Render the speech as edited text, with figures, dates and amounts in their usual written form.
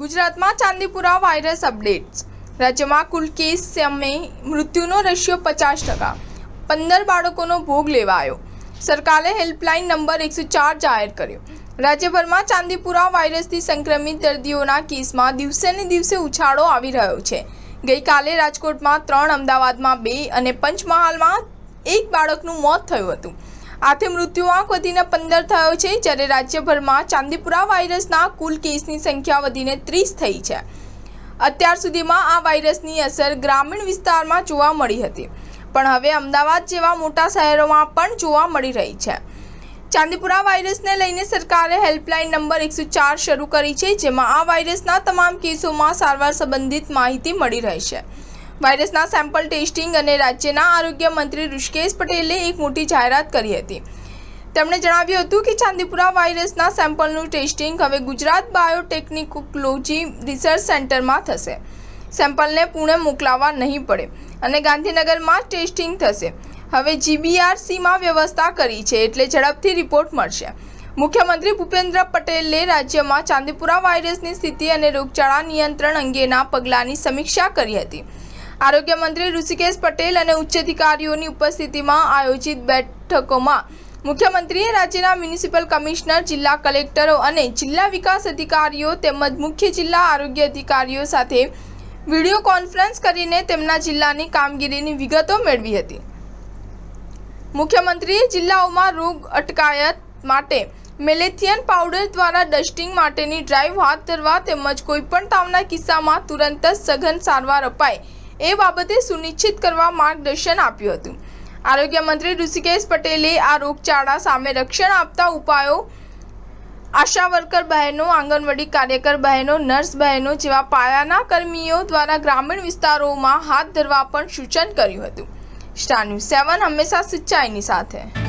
ગુજરાતમાં Chandipura virus updates. રાજ્યમાં કુલ case સામે મૃત્યુનો રેશિયો 50%। 15 બાળકોનો ભોગ લેવાયો। સરકારે હેલ્પલાઇન નંબર 104 જાહેર કર્યો। રાજ્યભરમાં ચાંદીપુરા વાયરસથી સંક્રમિત દર્દીઓના કેસમાં દિવસેને દિવસે ઉછાળો આવી રહ્યો છે। ગઈકાલે રાજકોટમાં 3, અમદાવાદમાં 2 અને પંચમહાલમાં 1 બાળકનું મોત થયું હતું। આથી મૃત્યુઆંક વધીને 15 થયો છે, જ્યારે રાજ્યભરમાં ચાંદીપુરા વાયરસના કુલ કેસની સંખ્યા વધીને 30 થઈ છે। અત્યાર સુધીમાં આ વાયરસની અસર ગ્રામીણ વિસ્તારમાં જોવા મળી હતી, પણ હવે અમદાવાદ જેવા મોટા શહેરોમાં પણ જોવા મળી રહી છે। ચાંદીપુરા વાયરસને લઈને સરકારે હેલ્પલાઇન નંબર 104 શરૂ કરી છે, જેમાં આ વાયરસના તમામ કેસોમાં સારવાર સંબંધિત માહિતી મળી રહેશે। વાયરસના સેમ્પલ ટેસ્ટિંગ અને રાજ્યના આરોગ્ય મંત્રી ઋષિકેશ પટેલે એક મોટી જાહેરાત કરી હતી। તેમણે જણાવ્યું હતું કે ચાંદીપુરા વાયરસના સેમ્પલનું ટેસ્ટિંગ હવે ગુજરાત બાયોટેકનોલોજી રિસર્ચ સેન્ટરમાં થશે। સેમ્પલને પુણે મોકલવા નહીં પડે અને ગાંધીનગરમાં ટેસ્ટિંગ થશે। હવે GBRCમાં વ્યવસ્થા કરી છે, એટલે ઝડપથી રિપોર્ટ મળશે। મુખ્યમંત્રી ભૂપેન્દ્ર પટેલે રાજ્યમાં ચાંદીપુરા વાયરસની સ્થિતિ અને રોગચાળા નિયંત્રણ અંગેના પગલાંની સમીક્ષા કરી હતી। આરોગ્ય મંત્રી ઋષિકેશ પટેલ અને ઉચ્ચ અધિકારીઓની ઉપસ્થિતિમાં આયોજિત બેઠકોમાં મુખ્યમંત્રીએ રાજ્યના મ્યુનિસિપલ કમિશનર, જિલ્લા કલેક્ટરો અને જિલ્લા વિકાસ અધિકારીઓ તેમજ મુખ્ય જિલ્લા આરોગ્ય અધિકારીઓ સાથે વિડીયો કોન્ફરન્સ કરીને તેમના જિલ્લાની કામગીરીની વિગતો મેળવી હતી। મુખ્યમંત્રીએ જિલ્લાઓમાં રોગ અટકાયત માટે મેલેથિયન પાવડર દ્વારા ડસ્ટિંગ માટેની ડ્રાઈવ હાથ ધરવા તેમજ કોઈપણ તાવના કિસ્સામાં તુરંત જ સઘન સારવાર અપાય એ બાબતે સુનિશ્ચિત કરવા માર્ગદર્શન આપ્યું હતું। આરોગ્ય મંત્રી ઋષિકેશ પટેલે આ રોગચાળા સામે રક્ષણ આપતા ઉપાયો આશા વર્કર બહેનો, આંગણવાડી કાર્યકર બહેનો, નર્સ બહેનો જેવા પાયાના કર્મીઓ દ્વારા ગ્રામીણ વિસ્તારોમાં હાથ ધરવા પણ સૂચન કર્યું હતું। સ્ટાર ન્યૂઝ 7 હંમેશા સચ્ચાઈની સાથે।